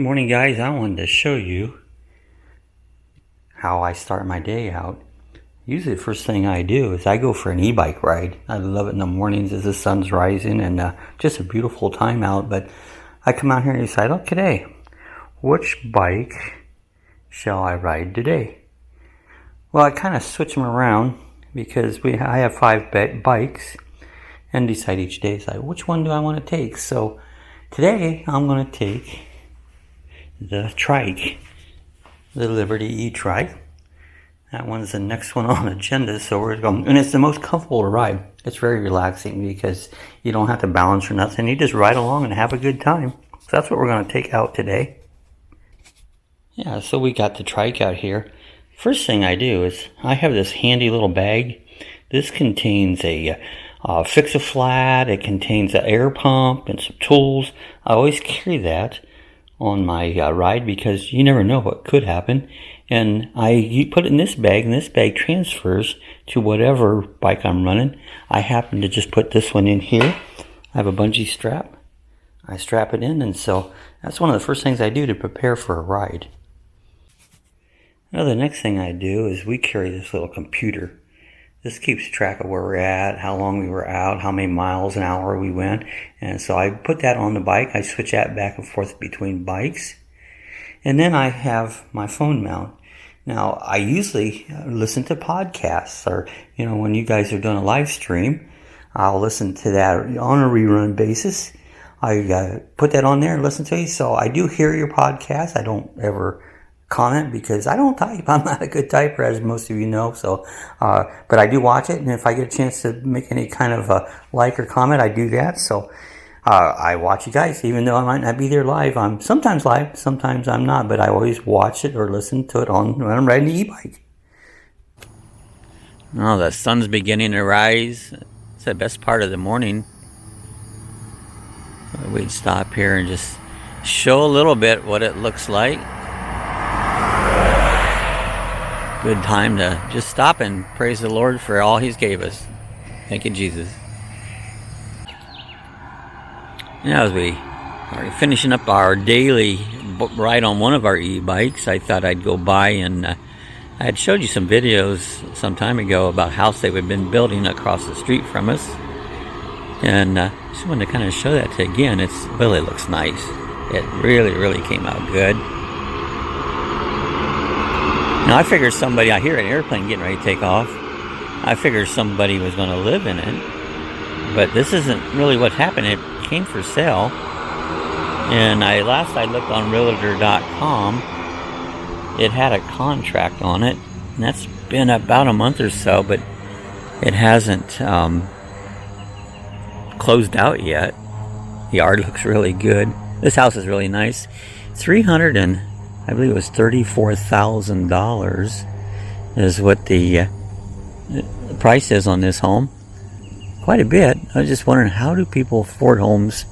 morning guys. I wanted to show you how I start my day out. Usually the first thing I do is I go for an e-bike ride. I love it in the mornings as the sun's rising and just a beautiful time out. But I come out here and decide, oh, today, which bike shall I ride today? Well, I kind of switch them around because I have 5 bikes and decide each day, which one do I want to take? So today I'm going to take the trike, the Liberty E-Trike. That one's the next one on the agenda, so we're going, and it's the most comfortable to ride. It's very relaxing because you don't have to balance or nothing. You just ride along and have a good time. So that's what we're going to take out today. Yeah, so we got the trike out here. First thing I do is I have this handy little bag. This contains a fix-a-flat. It contains an air pump and some tools. I always carry that on my ride because you never know what could happen. And you put it in this bag, and this bag transfers to whatever bike I'm running. I happen to just put this one in here. I have a bungee strap. I strap it in, and so that's one of the first things I do to prepare for a ride. Now the next thing I do is we carry this little computer. This keeps track of where we're at, how long we were out, how many miles an hour we went. And so I put that on the bike. I switch that back and forth between bikes. And then I have my phone mount. Now, I usually listen to podcasts, or, when you guys are doing a live stream, I'll listen to that on a rerun basis. I put that on there and listen to you. So I do hear your podcast. I don't ever comment because I don't type. I'm not a good typer, as most of you know. So, but I do watch it, and if I get a chance to make any kind of a like or comment, I do that. So, I watch you guys, even though I might not be there live. I'm sometimes live, sometimes I'm not, but I always watch it or listen to it when I'm riding the e-bike. Oh, the sun's beginning to rise. It's the best part of the morning. We'd stop here and just show a little bit what it looks like. Good time to just stop and praise the Lord for all He's gave us. Thank you, Jesus. Now, as we are finishing up our daily ride on one of our e-bikes, I thought I'd go by and I had showed you some videos some time ago about a house they've been building across the street from us. And just wanted to kind of show that again. It really looks nice. It really, really came out good. Now, I figured I hear an airplane getting ready to take off. I figured somebody was going to live in it. But this isn't really what happened. It came for sale. And last I looked on Realtor.com, it had a contract on it. And that's been about a month or so, but it hasn't closed out yet. The yard looks really good. This house is really nice. I believe it was $34,000 is what the price is on this home. Quite a bit. I was just wondering, how do people afford homes?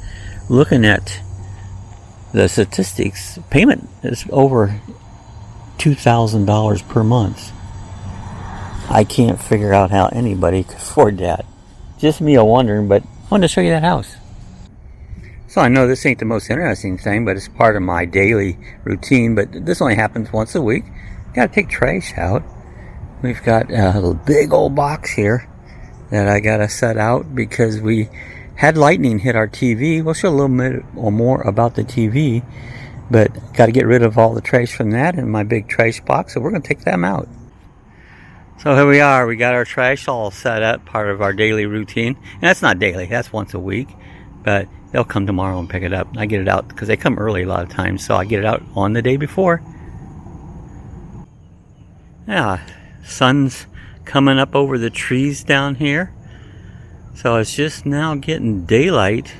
Looking at the statistics, payment is over $2,000 per month. I can't figure out how anybody could afford that. Just me wondering, but I wanted to show you that house. So I know this ain't the most interesting thing, but it's part of my daily routine. But this only happens once a week. Got to take trash out. We've got a big old box here that I got to set out because we had lightning hit our TV. We'll show a little bit or more about the TV, but got to get rid of all the trash from that in my big trash box. So we're going to take them out. So here we are. We got our trash all set up, part of our daily routine. And that's not daily. That's once a week. But they'll come tomorrow and pick it up. I get it out because they come early a lot of times, so I get it out on the day before. Yeah, sun's coming up over the trees down here. So it's just now getting daylight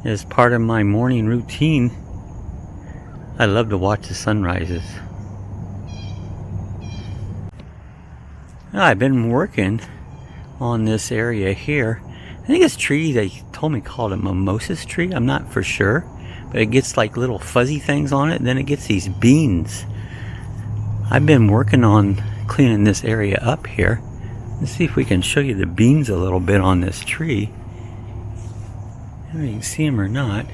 as part of my morning routine. I love to watch the sunrises. I've been working on this area here. I think this tree, they told me called a mimosas tree. I'm not for sure. But it gets like little fuzzy things on it. And then it gets these beans. I've been working on cleaning this area up here. Let's see if we can show you the beans a little bit on this tree. I don't know if you can see them or not.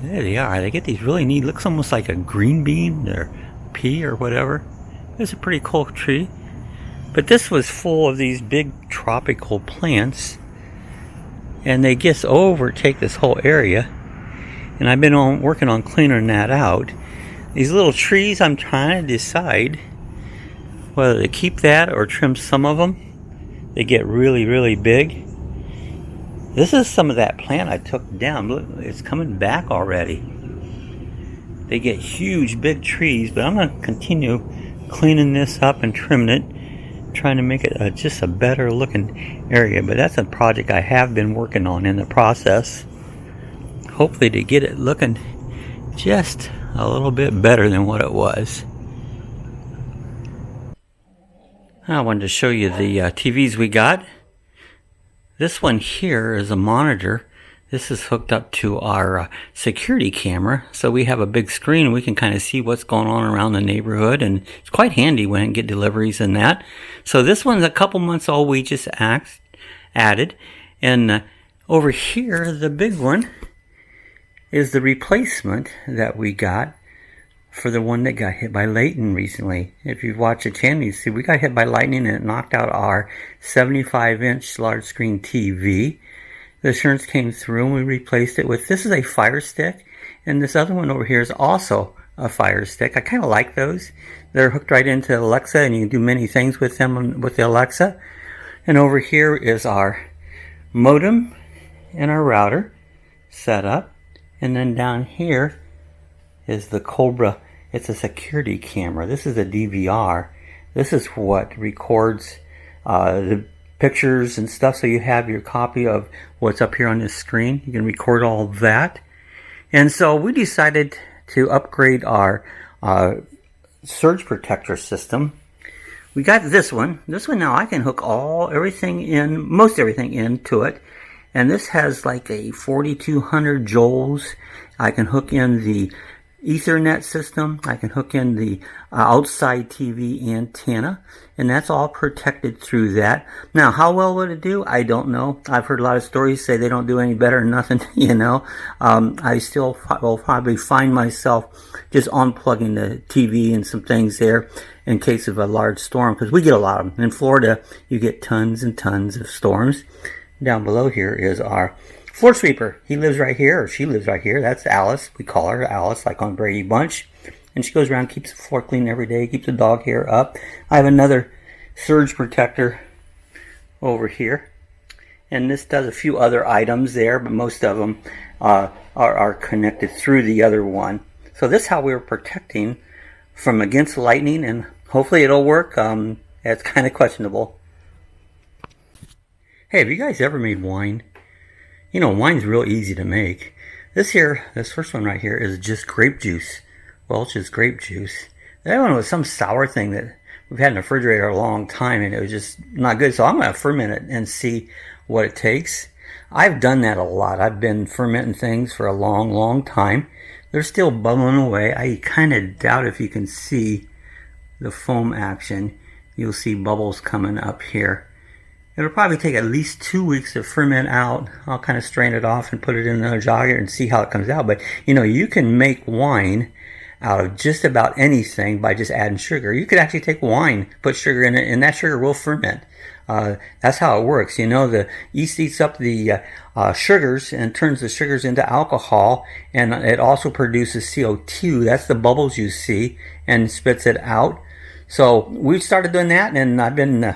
There they are. They get these really neat, looks almost like a green bean or pea or whatever. It's a pretty cool tree. But this was full of these big tropical plants, and they just overtake this whole area. And I've been working on cleaning that out. These little trees, I'm trying to decide whether to keep that or trim some of them. They get really, really big. This is some of that plant I took down. Look, it's coming back already. They get huge, big trees, but I'm going to continue cleaning this up and trimming it, trying to make it just a better looking area. But that's a project I have been working on in the process. Hopefully to get it looking just a little bit better than what it was. I wanted to show you the TVs we got. This one here is a monitor. This is hooked up to our security camera, so we have a big screen. We can kind of see what's going on around the neighborhood, and it's quite handy when we get deliveries and that. So this one's a couple months old. We just added, and over here, the big one is the replacement that we got for the one that got hit by lightning recently. If you've watched the channel, you see we got hit by lightning and it knocked out our 75-inch large screen TV. The insurance came through and we replaced it with, this is a Fire Stick, and this other one over here is also a Fire Stick. I kind of like those. They're hooked right into Alexa, and you can do many things with them with the Alexa. And over here is our modem and our router set up. And then down here is the Cobra. It's a security camera. This is a DVR. This is what records the pictures and stuff, so you have your copy of what's up here on this screen. You can record all of that. And so we decided to upgrade our surge protector system. We got this one. This one now I can hook everything in, most everything into it. And this has like a 4200 joules. I can hook in the Ethernet system. I can hook in the outside TV antenna. And that's all protected through that. Now, how well would it do? I don't know. I've heard a lot of stories say they don't do any better than nothing, you know. I still will probably find myself just unplugging the TV and some things there in case of a large storm, because we get a lot of them. In Florida, you get tons and tons of storms. Down below here is our floor sweeper. He lives right here, or she lives right here. That's Alice. We call her Alice, like on Brady Bunch. And she goes around, keeps the floor clean every day, keeps the dog hair up. I have another surge protector over here. And this does a few other items there, but most of them are connected through the other one. So this is how we're protecting from against lightning, and hopefully it'll work. It's kind of questionable. Hey, have you guys ever made wine? You know, wine's real easy to make. This first one right here is just grape juice. Welch's grape juice. That one was some sour thing that we've had in the refrigerator a long time, and it was just not good. So I'm going to ferment it and see what it takes. I've done that a lot. I've been fermenting things for a long, long time. They're still bubbling away. I kind of doubt if you can see the foam action. You'll see bubbles coming up here. It'll probably take at least 2 weeks to ferment out. I'll kind of strain it off and put it in another jogger and see how it comes out. But, you know, you can make wine out of just about anything by just adding sugar. You could actually take wine, put sugar in it, and that sugar will ferment. That's how it works. You know, the yeast eats up the sugars and turns the sugars into alcohol, and it also produces CO2. That's the bubbles you see, and spits it out. So we started doing that, and I've been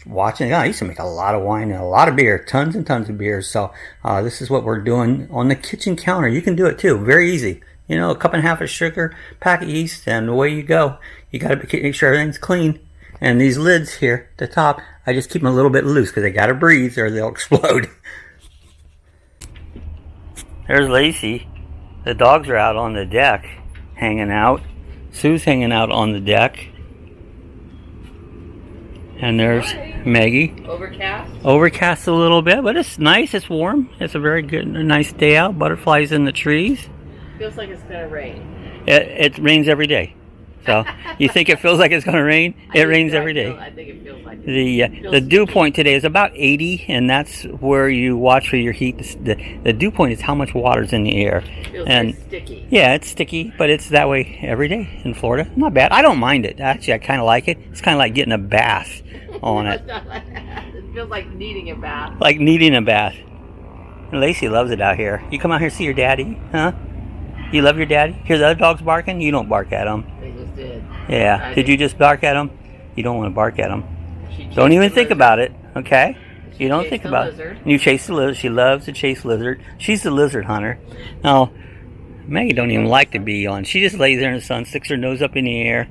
watching. I used to make a lot of wine and a lot of beer, tons and tons of beer. So this is what we're doing on the kitchen counter. You can do it too, very easy. You know, a cup and a half of sugar, pack of yeast, and away you go. You got to make sure everything's clean. And these lids here at the top, I just keep them a little bit loose because they got to breathe or they'll explode. There's Lacey. The dogs are out on the deck hanging out. Sue's hanging out on the deck. And there's Maggie. Overcast? Overcast a little bit, but it's nice. It's warm. It's a very good, nice day out. Butterflies in the trees. Feels like it's going to rain. It rains every day. So you think it feels like it's going to rain? It rains every day. I think it feels like it. The dew point today is about 80, and that's where you watch for your heat. The dew point is how much water's in the air. It feels and very sticky. Yeah, it's sticky, but it's that way every day in Florida. Not bad. I don't mind it. Actually, I kind of like it. It's kind of like getting a bath on it. It feels like needing a bath. Like needing a bath. And Lacey loves it out here. You come out here to see your daddy, huh? You love your daddy? Hear the other dogs barking? You don't bark at them. They just did. Yeah. Did you just bark at them? You don't want to bark at them. Don't even think about it, okay? You don't think about it. You chase the lizard. She loves to chase lizard. She's the lizard hunter. Now, Maggie don't even like to be on. She just lays there in the sun, sticks her nose up in the air,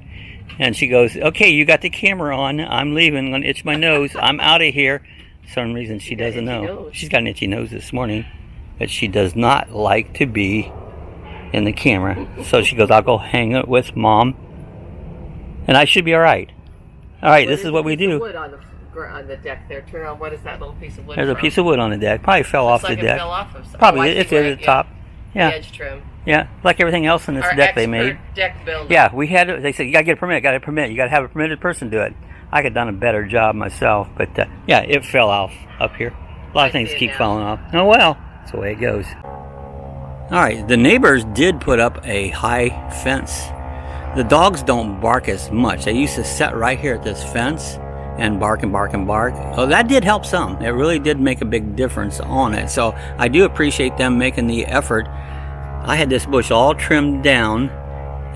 and she goes, okay, you got the camera on. I'm leaving. I'm going to itch my nose. I'm out of here. For some reason, she doesn't know. She's got an itchy nose this morning, but she does not like to be in the camera. So she goes, I'll go hang out with Mom, and I should be all right. All right, this is what we do. Wood on the deck there. Turn on. What is that little piece of wood? There's a piece of wood on the deck. Probably fell off the deck. Fell off of something. Probably it's at the top. Yeah. The edge trim. Yeah, like everything else in this deck they made. Deck builder. Yeah, we had. They said you gotta get a permit. Got a permit. You gotta have a permitted person do it. I could have done a better job myself, but yeah, it fell off up here. A lot of things keep falling off. Oh well, that's the way it goes. All right, the neighbors did put up a high fence. The dogs don't bark as much. They used to sit right here at this fence and bark and bark and bark. Oh, that did help some. It really did make a big difference on it. So I do appreciate them making the effort. I had this bush all trimmed down,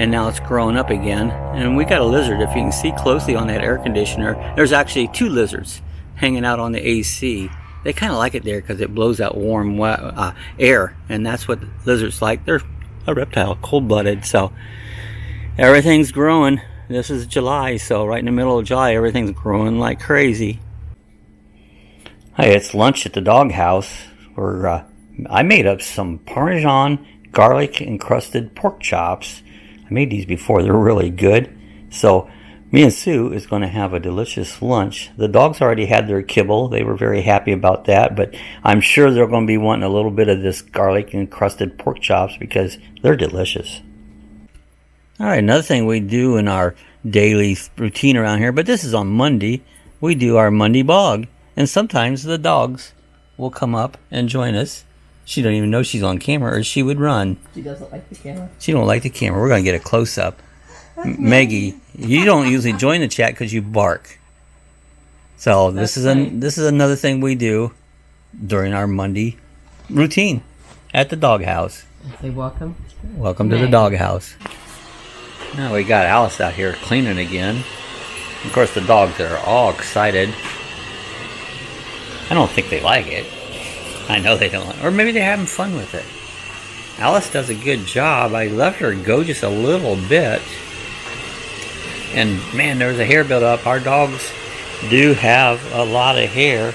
and now it's growing up again. And we got a lizard. If you can see closely on that air conditioner, there's actually 2 lizards hanging out on the AC. They kind of like it there because it blows out warm air, and that's what lizards like. They're a reptile, cold-blooded, so everything's growing. This is July, so right in the middle of July, everything's growing like crazy. Hey, it's lunch at the dog house, where I made up some Parmesan garlic encrusted pork chops. I made these before. They're really good. So me and Sue is going to have a delicious lunch. The dogs already had their kibble. They were very happy about that, but I'm sure they're going to be wanting a little bit of this garlic encrusted pork chops because they're delicious. All right, another thing we do in our daily routine around here, but this is on Monday, we do our Monday bog, and sometimes the dogs will come up and join us. She don't even know she's on camera, or she would run. She doesn't like the camera. She don't like the camera. We're going to get a close-up. Maggie, you don't usually join the chat because you bark. So this is another thing we do during our Monday routine at the dog house. Say welcome. Welcome to the dog house. Now we got Alice out here cleaning again. Of course, the dogs are all excited. I don't think they like it. I know they don't. Or maybe they're having fun with it. Alice does a good job. I let her go just a little bit. And man, there's a hair buildup. Our dogs do have a lot of hair.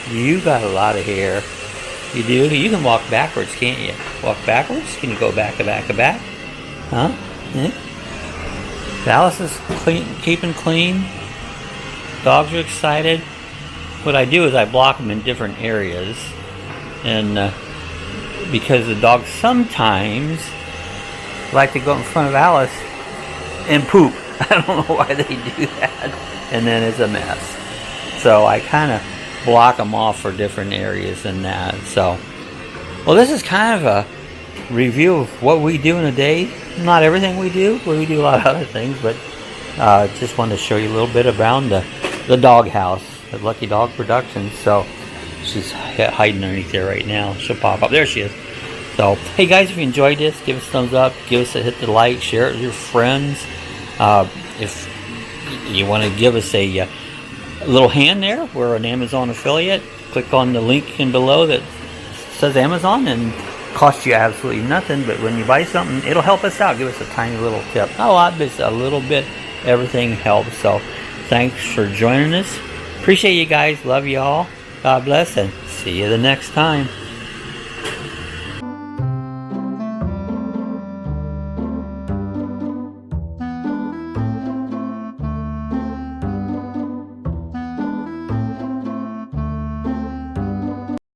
You got a lot of hair. You do? You can walk backwards, can't you? Walk backwards? Can you go back to back to back? Huh? Yeah. Alice is keeping clean. Dogs are excited. What I do is I block them in different areas. And because the dogs sometimes like to go in front of Alice and poop. I don't know why they do that. And then it's a mess. So I kind of block them off for different areas and that. So, well, this is kind of a review of what we do in a day. Not everything we do. We do a lot of other things, but just wanted to show you a little bit around the dog house at Lucky Dawg Productions. So she's hiding underneath there right now. She'll pop up. There she is. So, hey guys, if you enjoyed this, give us a thumbs up. Give us a hit the like. Share it with your friends. If you want to give us a little hand there, we're an Amazon affiliate. Click on the link in below that says Amazon, and costs you absolutely nothing, but when you buy something, it'll help us out. Give us a tiny little tip. Not a lot, but a little bit. Everything helps. So thanks for joining us. Appreciate you guys. Love you all. God bless, and see you the next time.